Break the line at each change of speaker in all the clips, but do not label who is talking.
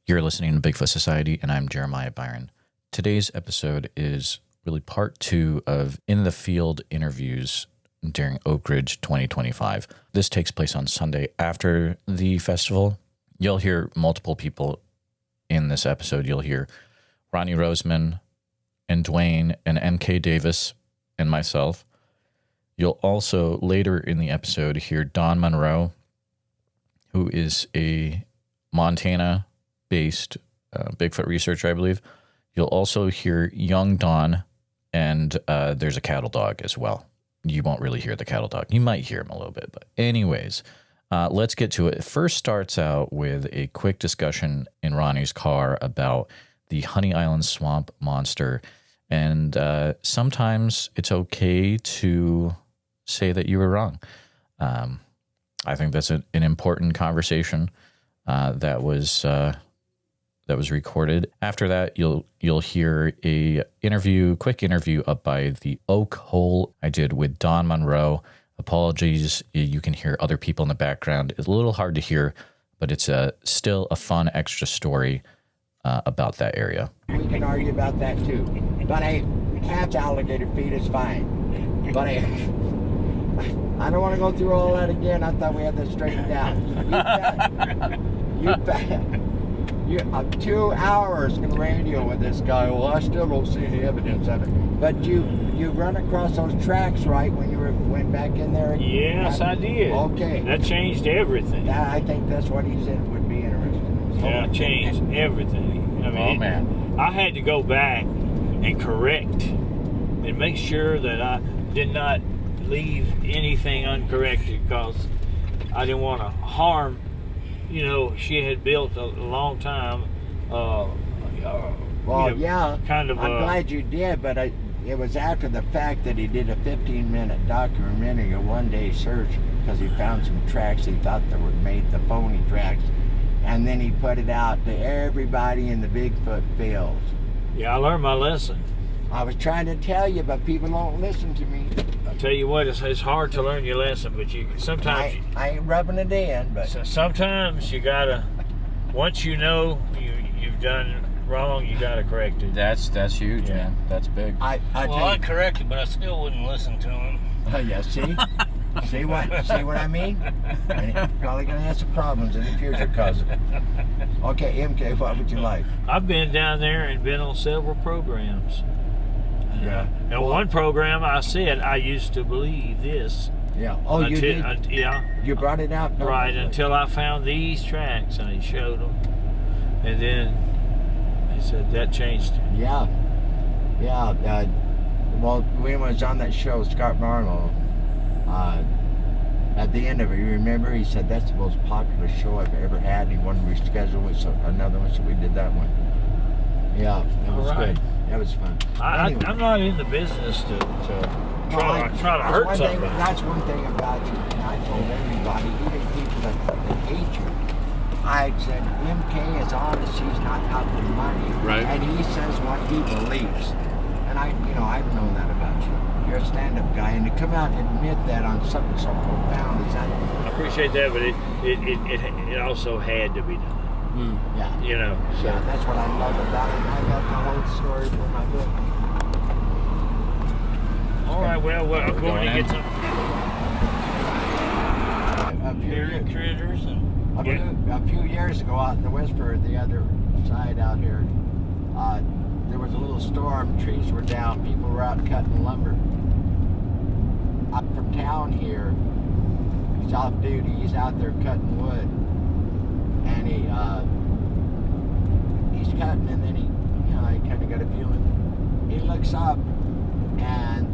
You're listening to Bigfoot Society, and I'm Jeremiah Byron. Today's episode is really part 2 of In the Field interviews during Oakridge 2025. This takes place on Sunday after the festival. You'll hear multiple people in this episode. You'll hear Ronnie Roseman and Dewayne and MK Davis and myself. You'll also later in the episode hear Don Monroe, who is a Montana-based Bigfoot researcher, I believe. You'll also hear young Don, and there's a cattle dog as well. You won't really hear the cattle dog. You might hear him a little bit, but anyways, let's get to it. It first starts out with a quick discussion in Ronnie's car about the Honey Island swamp monster, and sometimes it's okay to say that you were wrong. I think that's an important conversation that was recorded. After that, you'll hear a quick interview up by the Oakhole I did with Don Monroe. Apologies, you can hear other people in the background. It's a little hard to hear, but it's still a fun extra story about that area.
We can argue about that too. But a cat's alligator feet is fine. But I don't want to go through all that again. I thought we had this straightened out. You bet. 2 hours in radio with this guy. Well, I still don't see any evidence of it. But you run across those tracks, right, when you went back in there?
Yes, I did.
Okay.
That changed everything.
I think that's what he said would be interesting.
Yeah, it changed everything. I mean,
man.
I had to go back and correct and make sure that I did not leave anything uncorrected, because I didn't want to harm. You know, she had built a long time.
Well, yeah.
Kind of.
I'm glad you did, but it was after the fact that he did a 15-minute documentary, a one-day search, because he found some tracks he thought that were made the phony tracks, and then he put it out to everybody in the Bigfoot fields.
Yeah, I learned my lesson.
I was trying to tell you, but people don't listen to me.
I tell you what, it's hard to learn your lesson, but sometimes
I ain't rubbing it in, but
sometimes you gotta. Once you know you've done wrong, you gotta correct it.
That's huge,
Yeah.
man. That's big.
I corrected, but I still wouldn't listen to him.
Yeah, see? see what I mean? And he's probably gonna have some problems in the future because of it. Okay, MK, what would you like?
I've been down there and been on several programs.
Yeah.
And one program I said I used to believe this.
Yeah. Oh, you did?
Yeah.
You brought it out?
Right, until I found these tracks and he showed them. And then he said that changed.
Yeah. Yeah. Well, when I was on that show, Scott Marlowe, at the end of it, you remember, he said that's the most popular show I've ever had. And he wanted to reschedule it, so another one, so we did that one. Yeah, it was good. That was fun.
Anyway. I'm not in the business to try to hurt somebody.
That's one thing about you, and I told everybody, even people that hate you, I said, MK is honest, he's not out for money.
Right.
And he says what he believes. And I've known that about you. You're a stand-up guy, and to come out and admit that on something so profound is that.
I appreciate that, but it also had to be done.
Yeah.
You know. So.
Yeah, that's what I love about it. I got the whole story for my book.
All right, well, I'm going to get some critters and
a few years ago out in the whisper, the other side out here, there was a little storm. Trees were down. People were out cutting lumber. Up from town here, he's off duty. He's out there cutting wood, and he's cutting, and then he kind of got a feeling. He looks up, and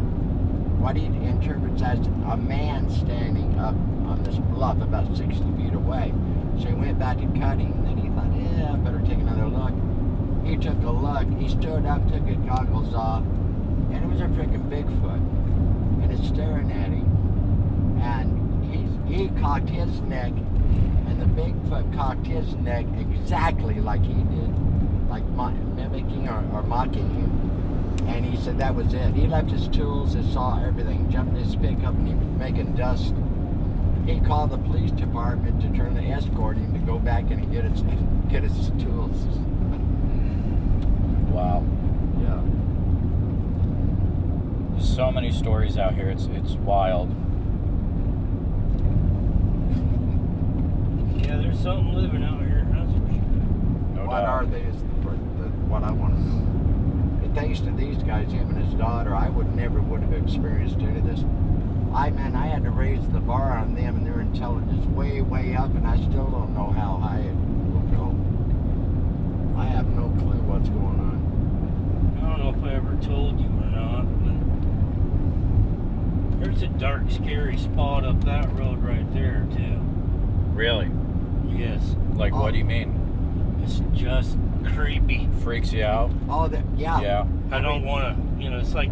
what he interprets as a man standing up on this bluff about 60 feet away. So he went back to cutting, and then he thought, yeah, I better take another look. He took a look, he stood up, took his goggles off, and it was a freaking Bigfoot. And it's staring at him. And he cocked his neck, and the Bigfoot cocked his neck exactly like he did, like mimicking or mocking him. And he said that was it. He left his tools, his saw, everything, jumped in his pickup, and he was making dust he called the police department to turn the escort him to go back and get his tools.
Wow.
Yeah.
There's so many stories out here. It's wild.
Yeah, there's something living out here. That's for sure.
No
What
doubt.
are they is what I want to know. And thanks to these guys, him and his daughter, I would have experienced any of this. I had to raise the bar on them and their intelligence way, way up, and I still don't know how high it will go. I have no clue what's going on.
I don't know if I ever told you or not, but there's a dark, scary spot up that road right there, too.
Really?
Yes.
Like, what do you mean?
It's just creepy.
Freaks you out?
Oh, yeah.
Yeah.
I don't want to, it's like,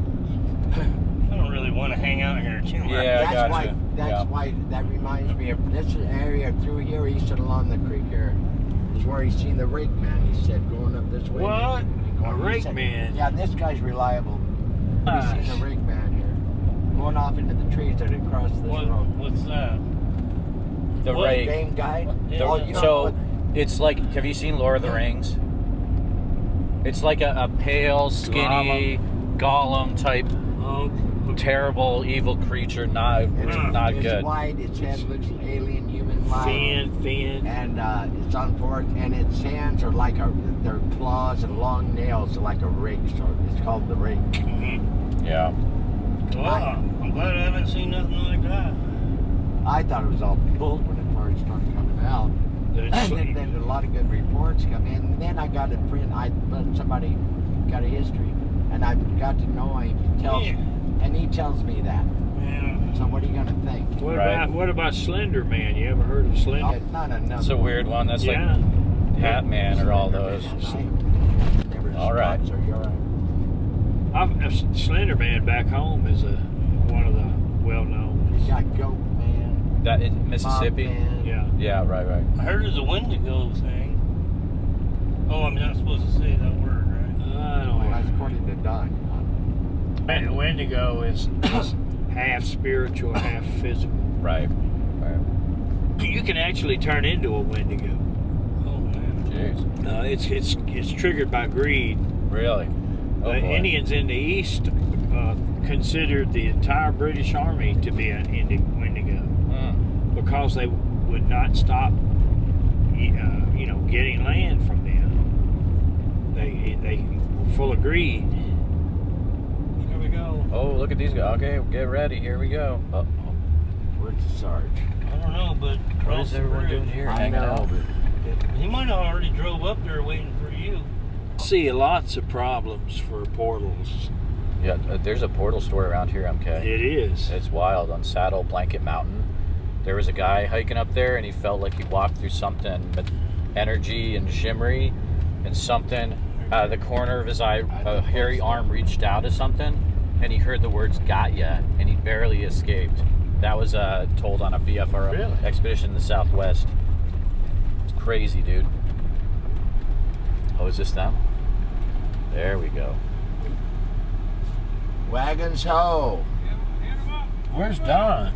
I don't really want to hang out here too much.
Yeah.
That's
gotcha.
why that reminds me of this area through here, east and along the creek here, is where he's seen the rake man. He said going up this way.
What? A
He
rake
said-
man?
Yeah, this guy's reliable. He's seen
Gosh.
the rake man here, going off into the trees that had crossed this road.
What's that?
The
What?
rake.
Game guy.
Yeah.
Oh, you know
So
what?
it's like, have you seen Lord of the Rings? It's like a pale, skinny, Gollum type,
Oh,
terrible, evil creature. Not
It's
good.
white. Its head looks alien, human-like.
thin.
And it's on fork, and its hands are like their claws and long nails are like a rake. So it's called the rake.
Yeah.
Wow, I'm glad I haven't seen nothing like that.
I thought it was all bull when it first started coming out. And then a lot of good reports come in. And then I got a friend, somebody got a history, and I got to know him. And he tells me that.
Yeah.
So what are you gonna think?
What about Slender Man? You ever heard of Slender?
Not another.
That's a weird one. That's like Hat Man or all those. All right.
So you're right.
Slender Man back home is one of the well-known.
You got Goat Man.
That in Mississippi.
Mob Man.
Yeah.
Yeah. Right.
I heard there's a Wendigo thing. Oh, I'm not supposed to say that word, right?
Well, that's according to Don.
Wendigo is half spiritual, half physical.
Right.
You can actually turn into a Wendigo. Oh man.
Jeez.
It's triggered by greed.
Really? Oh,
The
boy.
Indians in the East considered the entire British Army to be an Wendigo because they would not stop, getting land from them. They were full of greed. Here we go.
Oh, look at these guys. Okay, get ready. Here we go.
Where's the Sarge?
I don't know, but
What is everyone doing here?
I
Hanging
know,
out?
He might have already drove up there waiting for you. See lots of problems for portals.
Yeah, there's a portal store around here, MK.
It is.
It's wild. On Saddle Blanket Mountain, there was a guy hiking up there, and he felt like he walked through something with energy and shimmery, and something out of the corner of his eye, a hairy arm reached out to something, and he heard the words "got ya," and he barely escaped. That was told on a BFR expedition in the Southwest. It's crazy, dude. Oh, is this them? There we go.
Wagons ho!
Where's Don?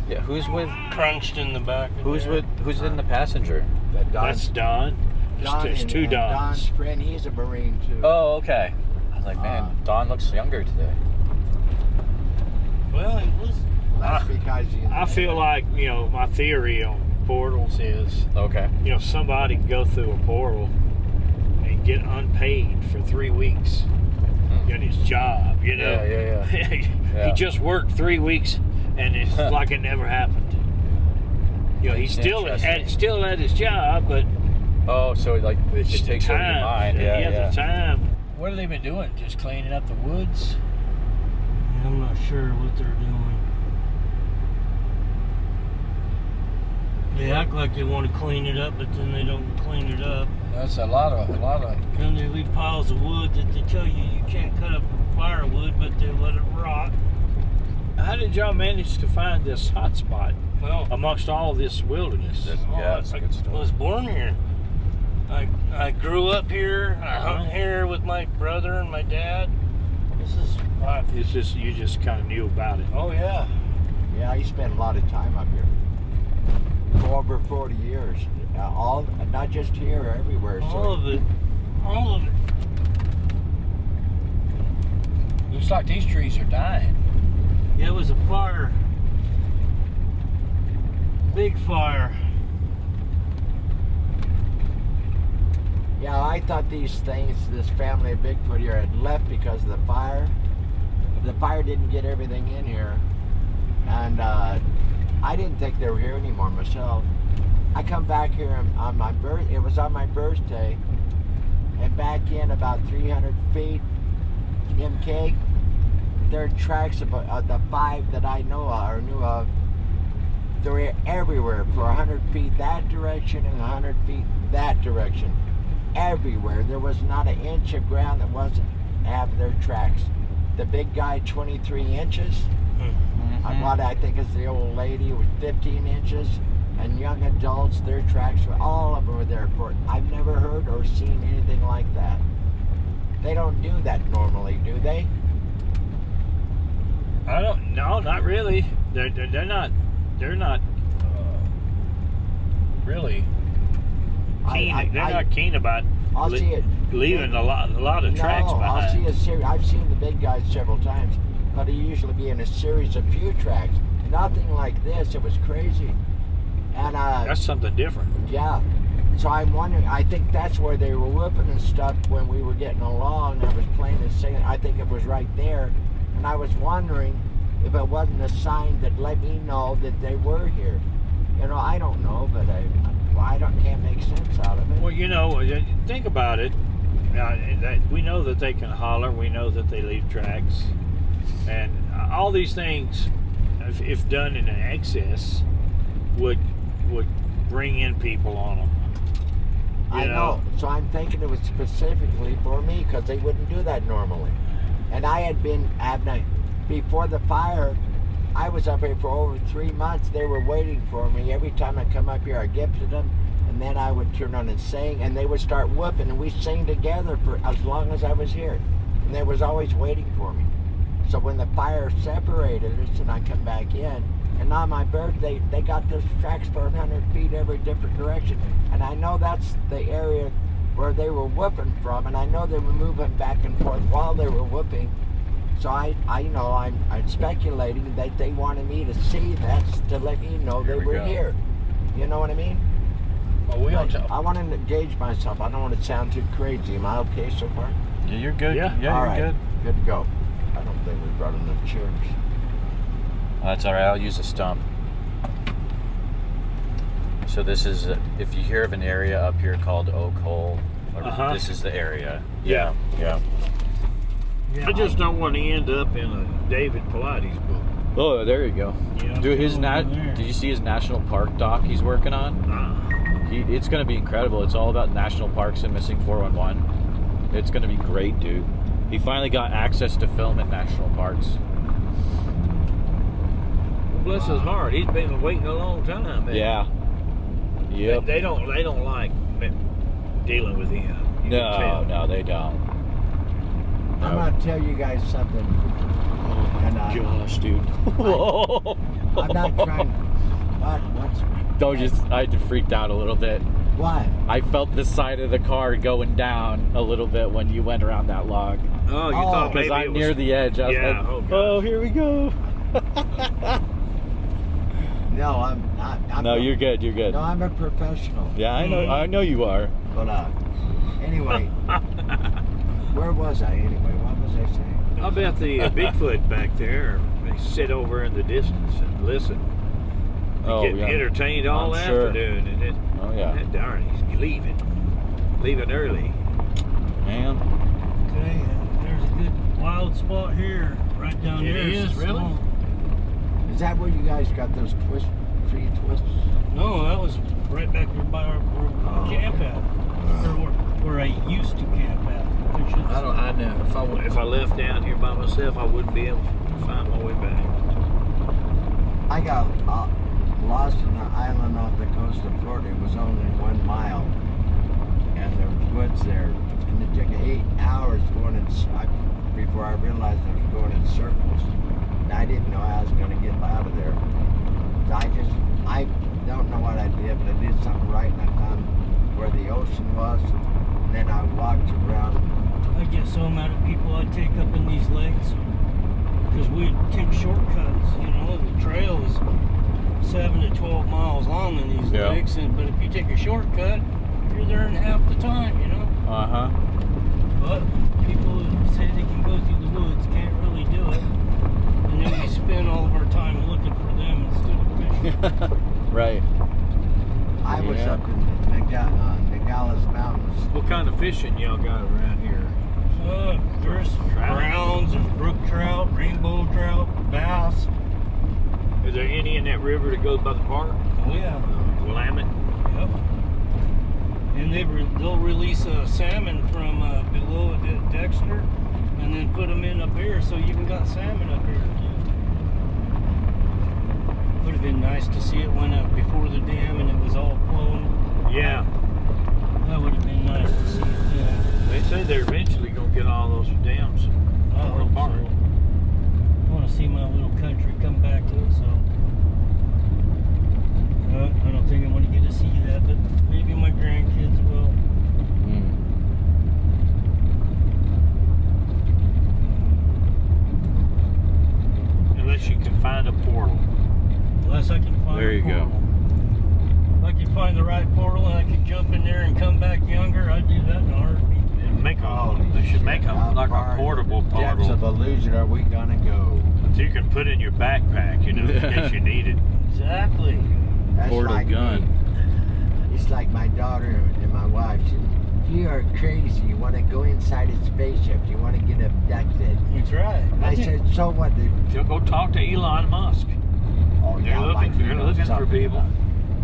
Yeah, who's with?
Crunched in the back.
Who's in the passenger?
That's Don. There's two
and
Dons.
Don's friend, he's a Marine too.
Oh, okay. I was like, man, Don looks younger today.
Well, it was.
That's because
I feel like my theory on portals is
Okay.
somebody can go through a portal and get unpaid for 3 weeks. Get his job.
Yeah.
He just worked 3 weeks, and it's like it never happened. He's still at his job, but
Oh, so like
it's
it takes
the
over your
time.
mind. Yeah.
The time. What have they been doing? Just cleaning up the woods? I'm not sure what they're doing. They act like they want to clean it up, but then they don't clean it up.
That's a lot of.
And they leave piles of wood that they tell you can't cut up firewood, but they let it rot. How did y'all manage to find this hotspot amongst all this wilderness?
That's a good
I
story.
was born here. I grew up here. I hung here with my brother and my dad. You just kind of knew about it.
Oh yeah. Yeah, he spent a lot of time up here. for over 40 years. Not just here, everywhere.
All of it. All of it. Looks like these trees are dying.
Yeah, it was a fire. Big fire.
Yeah, I thought these things, this family of Bigfoot here, had left because of the fire. The fire didn't get everything in here. And I didn't think they were here anymore myself. I come back here on my it was on my birthday, and back in about 300 feet, MK, there are tracks of the 5 that I know of, or knew of. They were everywhere for 100 feet that direction and 100 feet that direction. Everywhere. There was not an inch of ground that wasn't have their tracks. The big guy, 23 inches.
Mm-hmm.
What I think is the old lady was 15 inches. And young adults, their tracks were all of them were there. I've never heard or seen anything like that. They don't do that normally, do they?
I don't. No, not really. They're not. They're not
Really?
keen. They're not keen about
I'll see it.
leaving a lot of tracks behind.
I'll see a series. I've seen the big guys several times, but he usually be in a series of few tracks. Nothing like this. It was crazy. And
That's something different.
yeah. So I'm wondering. I think that's where they were whooping and stuff when we were getting along. I was playing and singing. I think it was right there, and I was wondering if it wasn't a sign that let me know that they were here. You know, I don't know, but can't make sense out of it.
Well, you know, think about it. We know that they can holler. We know that they leave tracks, and all these things, if done in an excess, would bring in people on them.
I know. So I'm thinking it was specifically for me because they wouldn't do that normally. And I had been before the fire. I was up here for over 3 months. They were waiting for me. Every time I come up here, I gifted them, and then I would turn on and sing, and they would start whooping, and we sang together for as long as I was here. And they was always waiting for me. So when the fire separated us and I come back in, and on my birthday, they got those tracks for 100 feet every different direction. And I know that's the area where they were whooping from, and I know they were moving back and forth while they were whooping. So I'm speculating that they wanted me to see that to let me know they were here. You know what I mean?
Well,
I want to gauge myself. I don't want to sound too crazy. Am I okay so far?
Yeah, you're good.
Yeah.
All
you're
right.
good.
Good to go. I don't think we brought enough chairs.
That's all right. I'll use a stump. So this is, if you hear of an area up here called Oakhole, this is the area.
Yeah.
Yeah.
I just don't want to end up in a David Pilates book.
Oh, there you go.
You know,
Dude,
there.
did you see his national park doc he's working on? It's going to be incredible. It's all about national parks and missing 411. It's going to be great, dude. He finally got access to film in national parks.
Well, bless his heart. He's been waiting a long time, man.
Yeah. Yep.
They don't like dealing with him. You can tell.
No, they don't.
I'm going to tell you guys something.
Gosh, dude.
I'm not trying.
I had to freak out a little bit.
Why?
I felt the side of the car going down a little bit when you went around that log.
Oh, you thought maybe
Because I'm near the edge. I was like,
oh,
here we go.
No, I'm
No, you're good. You're good.
No, I'm a professional.
Yeah, I know you are.
But anyway, where was I anyway? What was I saying?
I bet the Bigfoot back there, they sit over in the distance and listen. They get entertained all afternoon, and then darn, he's leaving early.
Man.
Okay, there's a good wild spot here, right down there.
It is, really?
Is that where you guys got those tree twists?
No, that was right back there by our camp at, or where I used to camp at.
I know if I left down here by myself, I wouldn't be able to find my way back.
I got lost on an island off the coast of Florida. It was only 1 mile, and there was woods there, and it took 8 hours going before I realized I was going in circles. And I didn't know how I was going to get out of there. So I don't know what I did, but I did something right, and I found where the ocean was, and then I walked around.
I get so mad at people I take up in these lakes because we take shortcuts. You know, the trail is 7 to 12 miles long in these
Yeah.
lakes, but if you take a shortcut, you're there in half the time. You know.
Uh-huh.
But people who say they can go through the woods can't really do it, and then we spend all of our time looking for them instead of fishing.
Right.
I was
Yeah.
up in Nogales Mountains.
What kind of fishing y'all got around here?
There's
Trout?
browns, there's brook trout, rainbow trout, bass.
Is there any in that river that goes by the park?
Oh yeah.
Willamette?
Yep. And they'll release a salmon from below Dexter, and then put them in up here, so you even got salmon up here too. Would have been nice to see it when before the dam and it was all flowing.
Yeah.
That would have been nice to see it then.
They say they're eventually going to get all those dams.
I hope so. I want to see my little country come back to it, so. I don't think I want to get to see that, but maybe my grandkids will.
Unless you can find a portal.
Unless I can find
There
a
you go.
portal. If I could find the right portal and I could jump in there and come back younger, I'd do that in a heartbeat.
Make
Holy
they should
shit,
make a
how
like
far
a portable
depths of
portal
illusion are we gonna go?
that you can put in your backpack, you know, in case you need it.
Exactly.
That's
Portal
like
gun.
me. It's like my daughter and my wife said, "You are crazy. You want to go inside a spaceship. You want to get abducted."
That's right.
I said, "So what?"
You'll go talk to Elon Musk.
Oh
They're looking for people.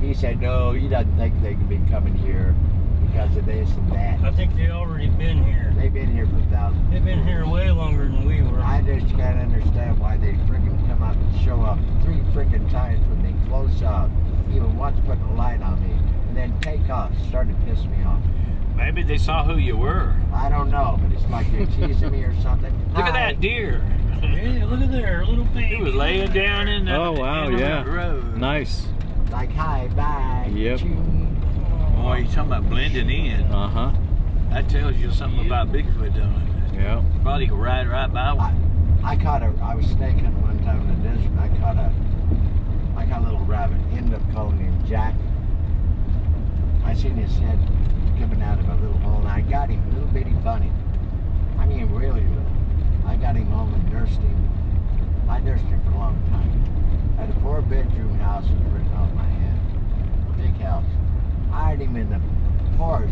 He said, "No, he doesn't think they can be coming here because of this and that."
I think they already been here.
They've been here for thousands.
They've been here way longer than we were.
I just can't understand why they freaking come up and show up 3 freaking times with me close up, even once putting a light on me, and then take off. Started to piss me off.
Maybe they saw who you were.
I don't know, but it's like they're teasing me or something.
Look at
Hi.
that deer.
Hey, look at there, a little baby.
He was laying down in the
Oh, wow,
in the
yeah.
road.
Nice.
Like, hi, bye.
Yep.
ching.
Oh, you're talking about blending in.
Uh-huh.
That tells you something about Bigfoot, don't it?
Yeah.
Probably could ride right by one.
I was snake hunting one time in the desert, and I caught a little rabbit. Ended up calling him Jack. I seen his head coming out of a little hole, and I got him, little bitty bunny. I mean, really little. I got him home and nursed him. I nursed him for a long time. I had a 4-bedroom house was written on my hand. Big house. I had him in the porch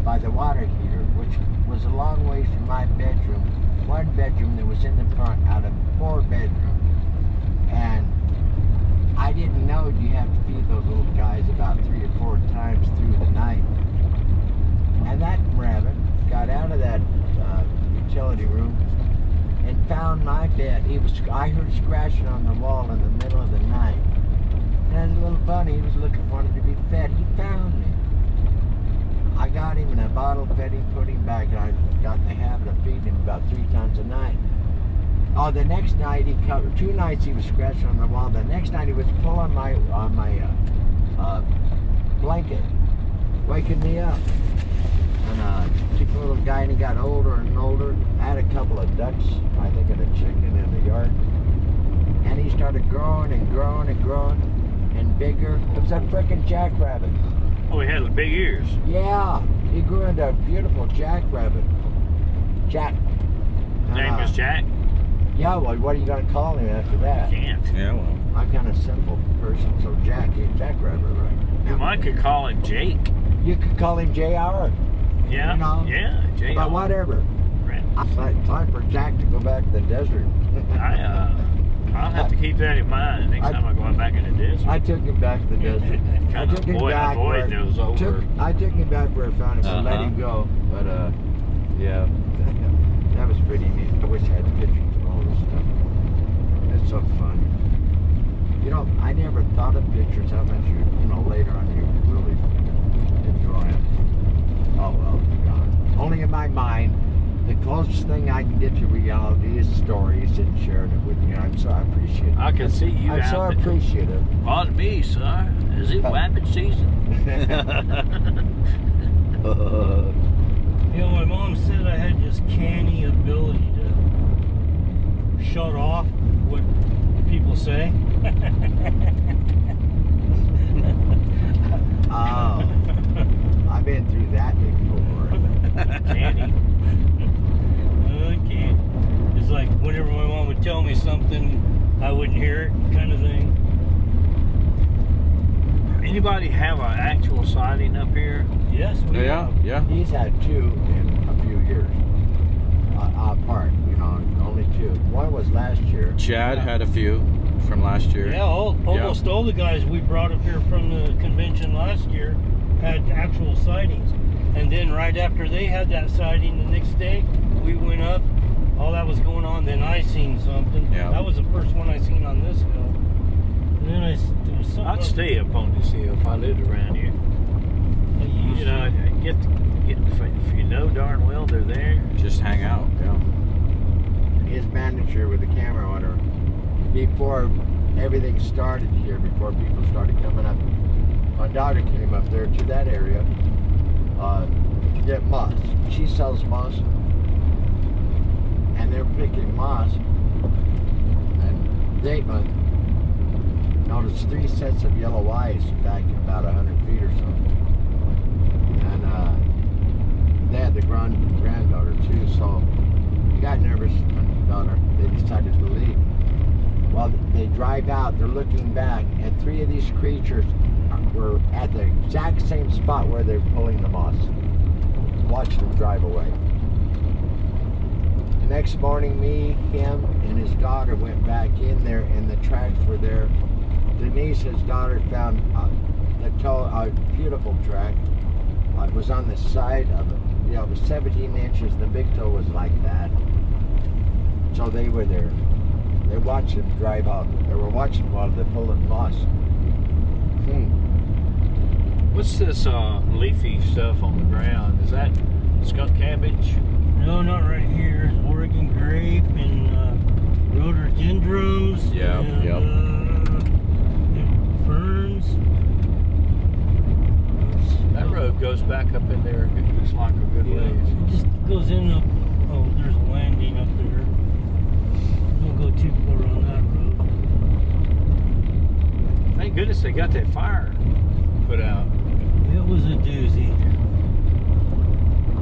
by the water heater, which was a long ways from my bedroom. 1 bedroom that was in the front out of 4 bedrooms. And I didn't know you have to feed those little guys about 3 or 4 times through the night. And that rabbit got out of that utility room and found my bed. I heard scratching on the wall in the middle of the night. And as a little bunny, he was looking for him to be fed. He found me. I got him in a bottle, fed him, put him back, and I got in the habit of feeding him about 3 times a night. Oh, the next night 2 nights he was scratching on the wall. The next night he was pulling my blanket, waking me up. And took a little guy, and he got older and older. I had a couple of ducks, I think, and a chicken in the yard. And he started growing and growing and growing and bigger. It was a freaking jackrabbit.
Oh, he had big ears.
Yeah, he grew into a beautiful jackrabbit. Jack.
His name is Jack.
Yeah, well, what are you going to call him after that?
Can't.
Yeah, well.
I'm kind of a simple person, so Jackrabbit, right?
You might could call him Jake.
You could call him JR.
Yeah.
You know?
Yeah, Jake.
But whatever.
Right.
It's like time for Jack to go back to the desert.
I'll have to keep that in mind next time I go back in the desert.
I took him back to the desert. I took him back where
avoid those over.
I took him back where I found him and let him go. But yeah, that was pretty neat. I wish I had pictures of all this stuff. It's so fun. You know, I never thought of pictures how much later on you really enjoy it. Oh well, God. Only in my mind. The closer closest thing I can get to reality is stories and sharing it with you. I appreciate it.
I can see you
I'm
out
so
there.
appreciative.
Pardon me, sir. Is it rabbit season?
You know, my mom said I had this canny ability to shut off what people say.
Oh, I've been through that before.
Candy.
Okay. It's like whenever my mom would tell me something, I wouldn't hear it, kind of thing.
Anybody have an actual sighting up here?
Yes, we have.
Yeah.
He's had 2 in a few years apart. You know, only 2. One was last year.
Chad had a few from last year.
Yeah, almost all the guys we brought up here from the convention last year had actual sightings. And then right after they had that sighting, the next day, we went up, all that was going on, then I seen something.
Yeah.
That was the first one I seen on this hill. And then there was something
I'd stay up on this hill if I lived around here. You know, if you know darn well they're there.
Just hang out. Yeah.
His manager with the camera on her, before everything started here, before people started coming up, my daughter came up there to that area to get moss. She sells moss, and they're picking moss, and they noticed 3 sets of yellow eyes back about 100 feet or so. And they had the granddaughter too, so he got nervous, and daughter, they decided to leave. While they drive out, they're looking back, and 3 of these creatures were at the exact same spot where they're pulling the moss. Watch them drive away. The next morning, me, him, and his daughter went back in there, and the tracks were there. Denise's daughter found a beautiful track. It was on the side of it. You know, it was 17 inches. The big toe was like that. So they were there. They watched them drive out. They were watching while they pulled moss.
What's this leafy stuff on the ground? Is that skunk cabbage?
No, not right here. Oregon grape and rhododendrons.
Yeah,
and,
yep.
and ferns.
That road goes back up in there. It looks like a good
Yeah,
ways.
it just goes in up. Oh, there's a landing up there. Don't go too far on that road.
Thank goodness they got that fire put out.
It was a doozy.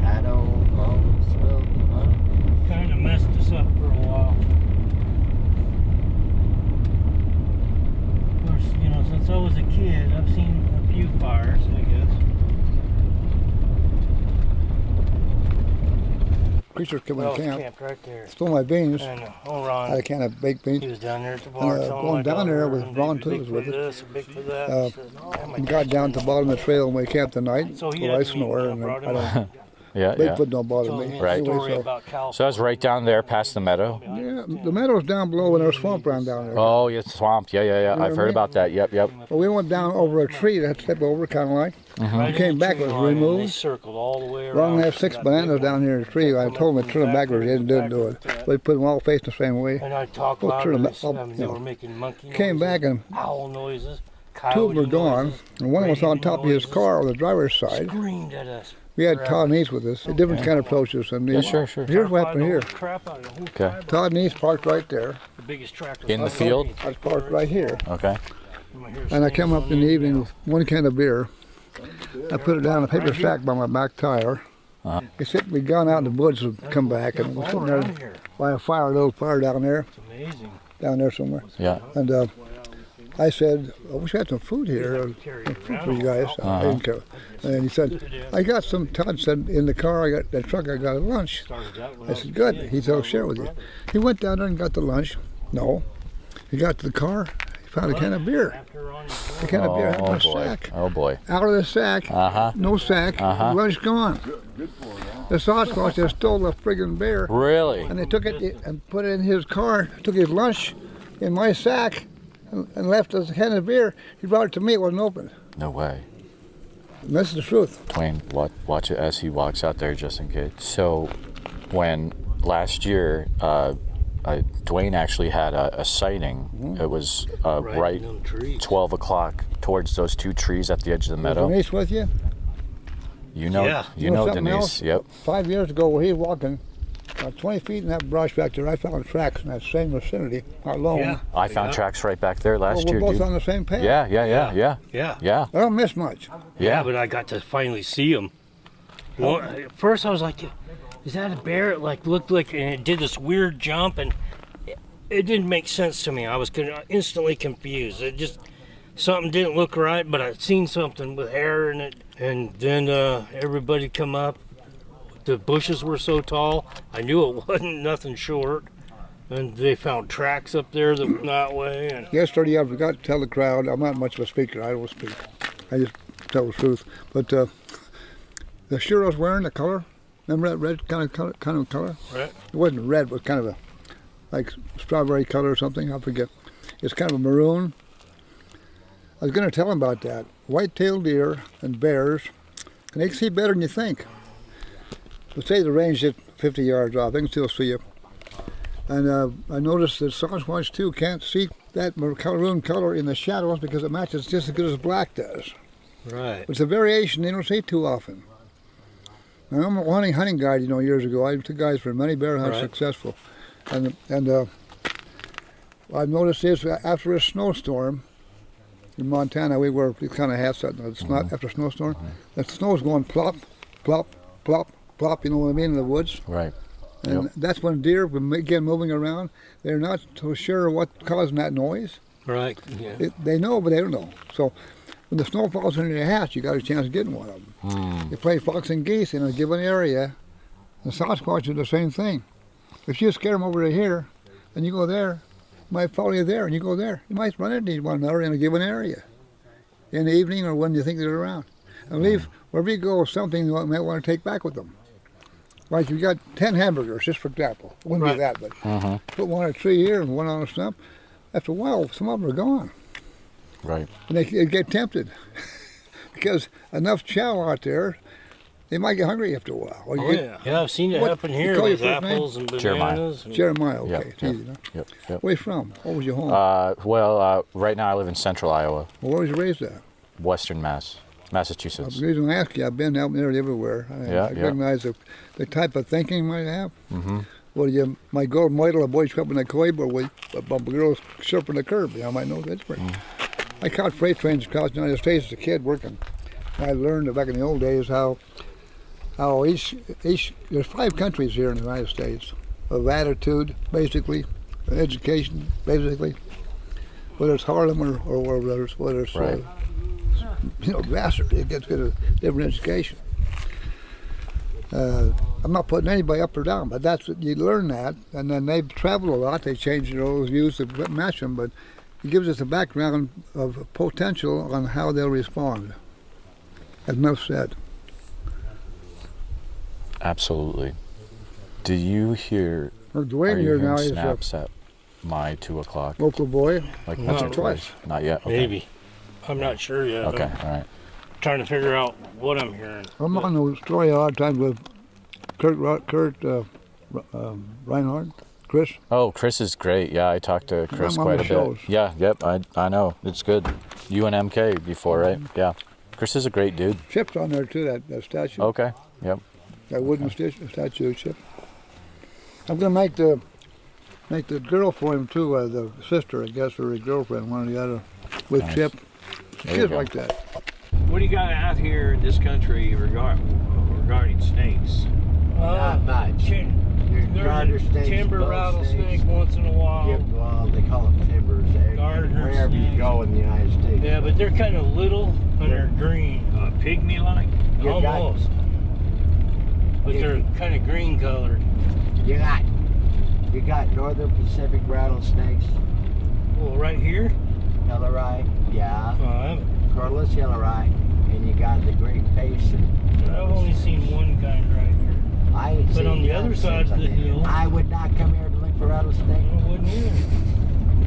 That old long smoke.
Kind of messed us up for a while. Of course, you know, since I was a kid, I've seen a few fires, I guess.
Creatures come in camp,
camped right there.
stole my beans.
I know. Oh, Ron.
I had a can of baked
He
beans.
was down there at the bar. telling
going
my
down there
daughter,
with
and
Ron
big
too was
for
with it.
this, big for that.
Uh,
I said, "Oh, my
And got down to the bottom of the trail and we camped the night.
So he
Well, I
hadn't even,
snore and
brought
I
him
don't.
up.
Yeah,
Bigfoot don't bother
Told
me.
me a
Right.
story
Anyway,
about California.
So I was right down there past the meadow.
yeah, the meadow's down below and there's swamp around down there.
Oh, yeah, swamp. Yeah.
know
I've
what I
heard
mean?
about that. Yep.
Well, we went down over a tree that stepped over, kind of like.
Right
We came
in the
back,
tree
it was
line, and They
removed.
circled all the way around.
Ron had
to
6
that
bananas
big
down here in the tree. I told him to turn them backwards. He didn't do it. But we put them all facing the same way.
And I talked
Well,
loud.
turn
and
them
they,
up,
I mean,
you
they
know.
were making monkey
Came
noises,
back and
owl noises,
2 of them were
coyote
gone.
noises,
And one was on
radio
top of his
noises,
car on the driver's side.
Screamed at us.
We had Todd and East with us, different kind of approaches. And
Yeah, sure.
Here's what happened here.
Crap out of the whole
Okay.
tribe.
Todd and East parked right there.
The biggest tractor
In the
was
field?
I was parked right here.
Okay.
And I come up in the evening with 1 can of beer. I put it down in a paper sack by my back tire. We'd gone out in the woods and come back and was sitting there by a fire, a little fire down there,
It's amazing.
down there somewhere.
Yeah.
And I said, I wish I had some food here, food for you guys. I didn't care. And he said, I got some, Todd said, in the car, I got that truck, I got a lunch. I said, good. He said, I'll share with you. He went down there and got the lunch. No. He got to the car, he found a can of beer. A can of beer out of the sack.
Oh boy.
Out of the sack. No sack. Lunch gone. The Sasquatch just stole the friggin' beer.
Really?
And they took it and put it in his car, took his lunch in my sack, and left us a can of beer. He brought it to me, it wasn't open.
No way.
And that's the truth.
Dwayne, watch it as he walks out there just in case. So when last year, Dewayne actually had a sighting. It was right
in them trees.
12 o'clock towards those 2 trees at the edge of the meadow.
Denise with you?
You know,
Yeah.
you know
something
Denise.
else?
Yep.
5 years ago, where he was walking, about 20 feet in that brush back there, I found tracks in that same vicinity, not alone.
Yeah.
I found tracks right back there
Well,
last
we're
year,
both
dude.
on the same path.
Yeah.
Yeah.
I don't miss much.
Yeah, but I got to finally see him. Well, at first I was like, is that a bear? It like looked like, and it did this weird jump, and it didn't make sense to me. I was instantly confused. It just, something didn't look right, but I'd seen something with hair in it. And then everybody come up. The bushes were so tall, I knew it wasn't nothing short. And they found tracks up there that went that way. And
Yesterday, I forgot to tell the crowd, I'm not much of a speaker, I don't speak. I just tell the truth. But the shirt I was wearing, the color, remember that red kind of color?
right?
It wasn't red, it was kind of a, like strawberry color or something, I forget. It's kind of a maroon. I was going to tell him about that. White-tailed deer and bears, and they can see better than you think. Let's say the range is 50 yards off, they can still see you. And I noticed that Sasquatch too can't see that maroon color in the shadows because it matches just as good as black does.
Right.
It's a variation they don't see too often. Now, I'm a hunting guide, years ago. I took guys for many bear hunts,
Right.
successful. And I've noticed this after a snowstorm in Montana. We wear these kind of hats it's not after a snowstorm. The snow's going plop, plop, plop, plop, you know what I mean, in the woods.
Right.
And
Yep.
that's when deer begin moving around. They're not so sure what's causing that noise.
Right. Yeah.
They know, but they don't know. So when the snow falls into your hat, you got a chance of getting one of them. You play fox and geese in a given area. The Sasquatch do the same thing. If you scare them over to here, and you go there, might follow you there, and you go there. You might run into one another in a given area, in the evening or when you think they're around, and leave wherever you go something you might want to take back with them. Like you got 10 hamburgers, just for example. It wouldn't be that, but put one on a tree here and one on a stump. After a while, some of them are gone,
Right.
and they get tempted because enough chow out there, they might get hungry after a while. Or you get-
Yeah, I've seen it
What-
happen
you
here
call your
with
first name?
apples and
Jeremiah.
bananas. And
Jeremiah, okay,
Yep,
it's
yep.
easy, huh?
Yep. Yep.
Where you from? What was your home?
Right now I live in central Iowa,
Where was you raised at?
Western Massachusetts.
The reason I ask you, I've been out there everywhere. I
Yeah.
recognize the type of thinking you might have. Mm-hmm. Well, you might go model a boy scrubbing the coib or a girl surfing the curb. I might know that's pretty. I caught freight trains across the United States as a kid working. I learned back in the old days how each there's 5 countries here in the United States of attitude, basically, education, basically. Whether it's Harlem or whether it's
Right.
Vassar, it gets good a different education. I'm not putting anybody up or down, but that's what you learn that, and then they've traveled a lot. They change those views to match them, but it gives us a background of potential on how they'll respond. Enough said.
Absolutely. Do you hear?
Well,
Are
Dewayne
you
here now
hearing
is a
snaps at my 2 o'clock?
local boy.
Like
No,
once or
twice.
twice? Not yet. Okay.
Maybe. I'm not sure yet.
Okay.
I'm
All right.
trying to figure out what I'm hearing.
I'm on the story a lot of times with Kurt Reinhardt, Chris.
Oh, Chris is great. Yeah, I talked to Chris
I'm on
quite
the
a bit.
shows.
Yeah. Yep. I know. It's good. You and MK before, right? Yeah. Chris is a great dude.
Chip's on there too. That statue.
Okay. Yep.
That wooden statue Chip. I'm gonna make the girl for him too. The sister, I guess, or his girlfriend, one or the other, with
Nice.
Chip.
There you
Kids
go.
like that.
What do you got out here in this country regarding snakes?
Not much. Your garter
There's a
snakes,
timber
bull
rattlesnake
snakes.
once in a while.
Yeah, well, they call them timbers
Garter
wherever you
snakes.
go in the United States.
Yeah, but they're kind of little and they're green.
Pygmy-like?
You got-
Almost. But
Yeah.
they're kind of green colored.
You got northern Pacific rattlesnakes,
Well, right here?
yellow-eye, yeah,
I've
cordless yellow-eye, and you got the Great Basin.
only seen one kind right here.
I ain't
But
seen
on the
none
other side of
since
the hill-
I would not come here to look for rattlesnake.
I wouldn't either.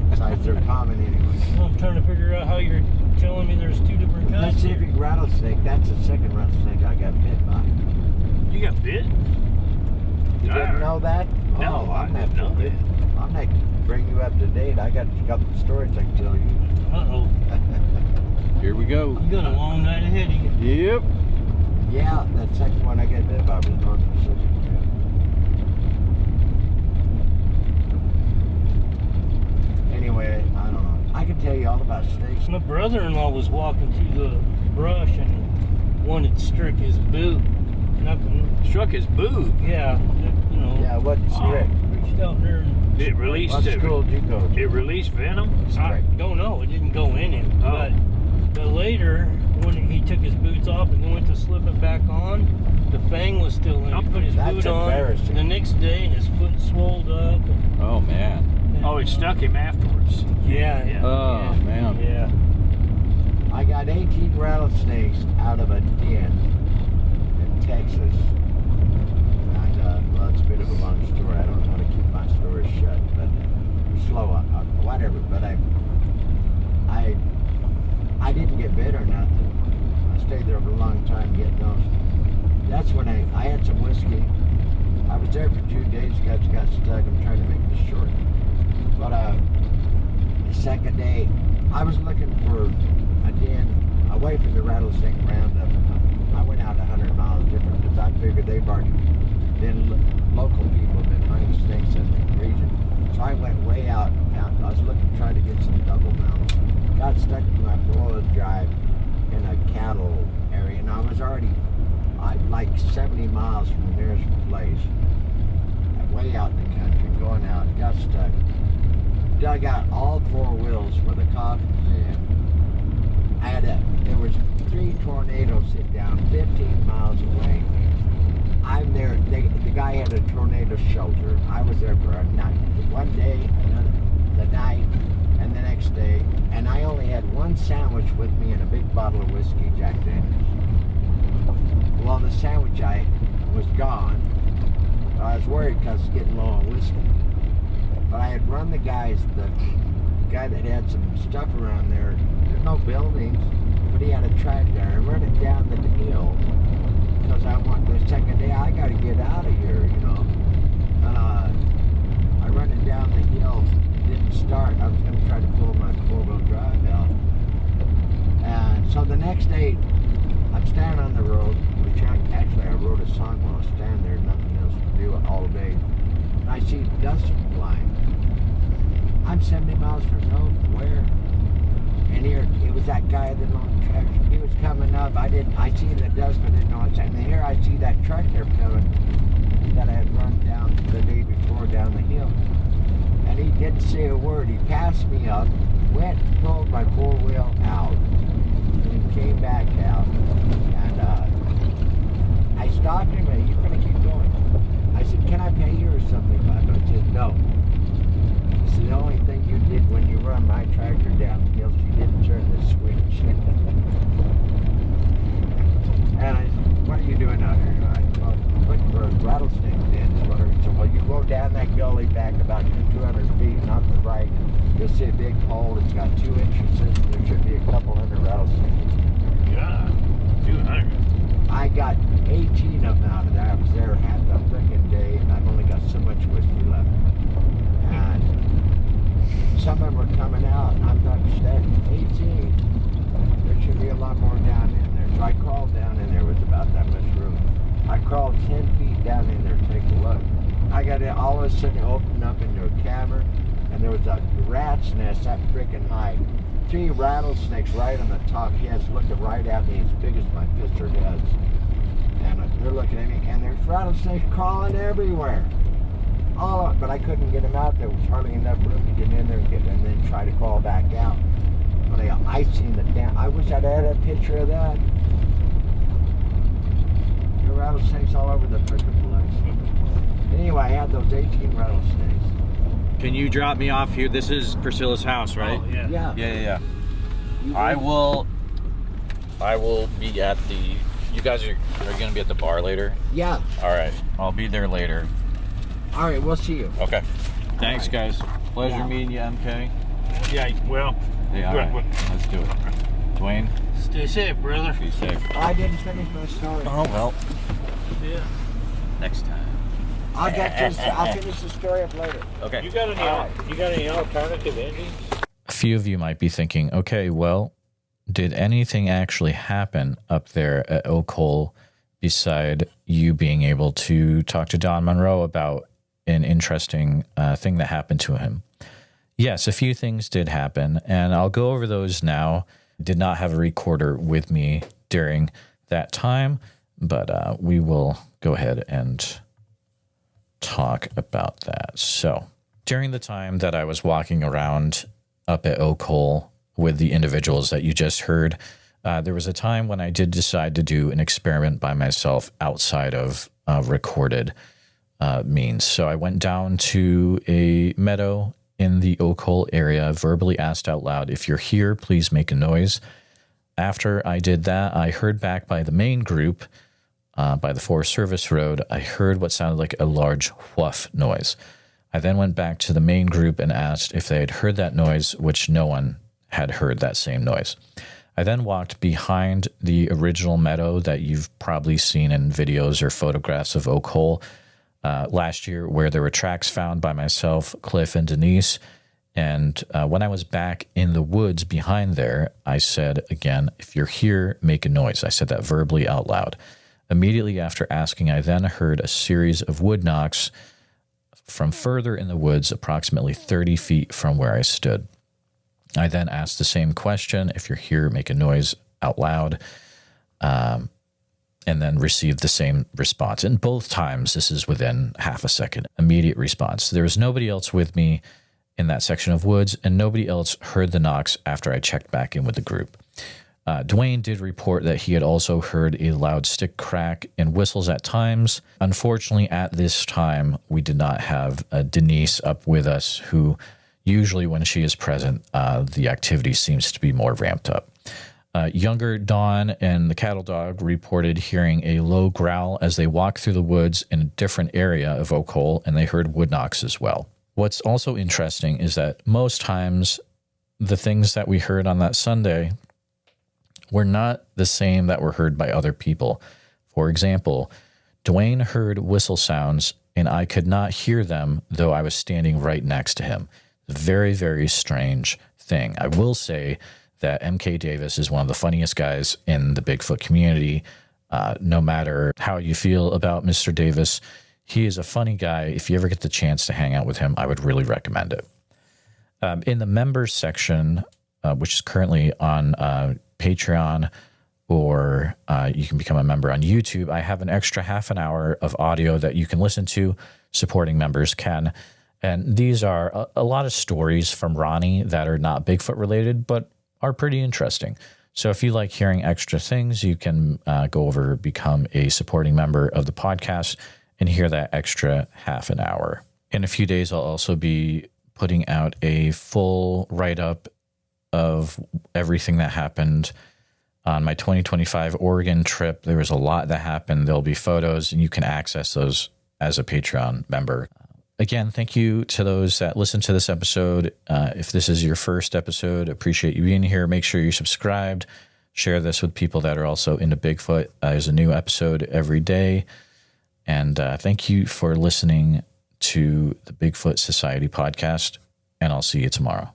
Besides, they're common anyway.
I'm trying to figure out how you're telling me there's 2 different kinds here.
Pacific rattlesnake, that's the second rattlesnake I got bit by.
You got bit?
You didn't know that?
No, I didn't know that.
I'm not bring you up to date. I got a couple of stories I can tell you.
Uh-oh.
Here we go.
You got a long night ahead of you.
Yep.
Yeah, that second one I got bit by was North Pacific. Anyway, I don't know. I can tell you all about snakes.
My brother-in-law was walking through the brush and one had struck his boot. Nothing.
Struck his boob.
Yeah, you know.
Yeah, what strict?
Reached out there and
It released
What school did you go to?
It released venom.
I don't know. It didn't go in him.
Oh.
But later, when he took his boots off and then went to slip it back on, the fang was still in. He put his
That's
boot on.
embarrassing.
The next day, and his foot swelled up. And,
Oh man.
Oh, it stuck him afterwards.
yeah.
Yeah.
Oh man.
Yeah.
I got 18 rattlesnakes out of a den in Texas. And, well, it's a bit of a long story. I don't want to keep my story shut, but slow, whatever. But I didn't get bit or nothing. I stayed there for a long time getting those. That's when I had some whiskey. I was there for 2 days, got stuck. I'm trying to make this short. But the second day, I was looking for a den away from the rattlesnake roundup. I went out 100 miles different because I figured they've already been local people have been hunting snakes in the region. So I went way out. I was looking, trying to get some double mounts. Got stuck in my 4-wheel drive in a cattle area, and I was already like 70 miles from the nearest place. Way out in the country, going out, got stuck. Dug out all 4 wheels with a coffin fan. There was 3 tornadoes hit down 15 miles away. I'm there, the guy had a tornado shelter. I was there for a night. One day, the night, and the next day. And I only had 1 sandwich with me and a big bottle of whiskey, Jack Daniels. Well, the sandwich was gone. I was worried because it's getting low on whiskey. But I had run the guy that had some stuff around there. There's no buildings, but he had a tractor. I run it down the hill because the second day I got to get out of here, you know. And I run it down the hill, didn't start. I was going to try to pull my 4-wheel drive out. And so the next day, I'm standing on the road, which actually I wrote a song while I was standing there, nothing else to do all day. And I see dust flying. I'm 70 miles from nowhere. And here, it was that guy that on the tractor. He was coming up. I seen the dust, but didn't know what's happening. And here I see that tractor coming that I had run down the day before down the hill. And he didn't say a word. He passed me up, went, pulled my 4-wheel out, and came back out. And I stopped him, and he's going to keep going. I said, can I pay you or something? He said, no. It's the only thing you did when you run my tractor down the hill, you didn't turn the switch. And I said, what are you doing out here? Well, I'm looking for a rattlesnake den. So, well, you go down that gully back about 200 feet, and off the right, you'll see a big hole. It's got 2 entrances, and there should be a couple hundred rattlesnakes.
Yeah, 200.
I got 18 of them out of there. I was there half the freaking day, and I've only got so much whiskey left. And some of them were coming out, and I thought, that 18, there should be a lot more down in there. So I crawled down in there with about that much room. I crawled 10 feet down in there to take a look. I got it all of a sudden opened up into a cavern, and there was a rat's nest that freaking high. 3 rattlesnakes right on the top heads looking right at me as big as my fist or heads. And they're looking at me, and there's rattlesnakes crawling everywhere. All of it, but I couldn't get them out. There was hardly enough room to get in there and then try to crawl back out. But I seen the damn. I wish I'd had a picture of that. There were rattlesnakes all over the freaking place. Anyway, I had those 18 rattlesnakes.
Can you drop me off here? This is Priscilla's house, right?
Oh, yeah.
Yeah. I will be at the. You guys are going to be at the bar later?
Yeah.
All right. I'll be there later.
All right, we'll see you.
Okay. Thanks, guys. Pleasure meeting you, MK.
Yeah, well.
Yeah, all right. Let's do it. Dwayne?
Stay safe, brother.
Be safe.
I didn't finish my story.
Oh, well.
Yeah.
Next time.
I'll finish the story up later.
Okay.
You got any alternative endings?
A few of you might be thinking, okay, well, did anything actually happen up there at Oakhole beside you being able to talk to Don Monroe about an interesting thing that happened to him? Yes, a few things did happen, and I'll go over those now. Did not have a recorder with me during that time, but we will go ahead and talk about that. So during the time that I was walking around up at Oakhole with the individuals that you just heard, there was a time when I did decide to do an experiment by myself outside of recorded means. So I went down to a meadow in the Oakhole area, verbally asked out loud, if you're here, please make a noise. After I did that, I heard back by the main group, by the Forest Service Road, I heard what sounded like a large whoof noise. I then went back to the main group and asked if they had heard that noise, which no one had heard that same noise. I then walked behind the original meadow that you've probably seen in videos or photographs of Oakhole last year, where there were tracks found by myself, Cliff, and Denise. And when I was back in the woods behind there, I said, again, if you're here, make a noise. I said that verbally out loud. Immediately after asking, I then heard a series of wood knocks from further in the woods, approximately 30 feet from where I stood. I then asked the same question, if you're here, make a noise, out loud, and then received the same response. And both times, this is within half a second, immediate response. There was nobody else with me in that section of woods, and nobody else heard the knocks after I checked back in with the group. Dewayne did report that he had also heard a loud stick crack and whistles at times. Unfortunately, at this time, we did not have Denise up with us, who usually when she is present, the activity seems to be more ramped up. Younger Don and the cattle dog reported hearing a low growl as they walked through the woods in a different area of Oakhole, and they heard wood knocks as well. What's also interesting is that most times the things that we heard on that Sunday were not the same that were heard by other people. For example, Dewayne heard whistle sounds, and I could not hear them, though I was standing right next to him. Very, very strange thing. I will say that MK Davis is one of the funniest guys in the Bigfoot community. No matter how you feel about Mr. Davis, he is a funny guy. If you ever get the chance to hang out with him, I would really recommend it. In the members section, which is currently on Patreon, or you can become a member on YouTube, I have an extra half an hour of audio that you can listen to. Supporting members can. And these are a lot of stories from Ronnie that are not Bigfoot related, but are pretty interesting. So if you like hearing extra things, you can go over, become a supporting member of the podcast, and hear that extra half an hour. In a few days, I'll also be putting out a full write-up of everything that happened on my 2025 Oregon trip. There was a lot that happened. There'll be photos, and you can access those as a Patreon member. Again, thank you to those that listened to this episode. If this is your first episode, appreciate you being here. Make sure you're subscribed. Share this with people that are also into Bigfoot. There's a new episode every day. And thank you for listening to the Bigfoot Society podcast, and I'll see you tomorrow.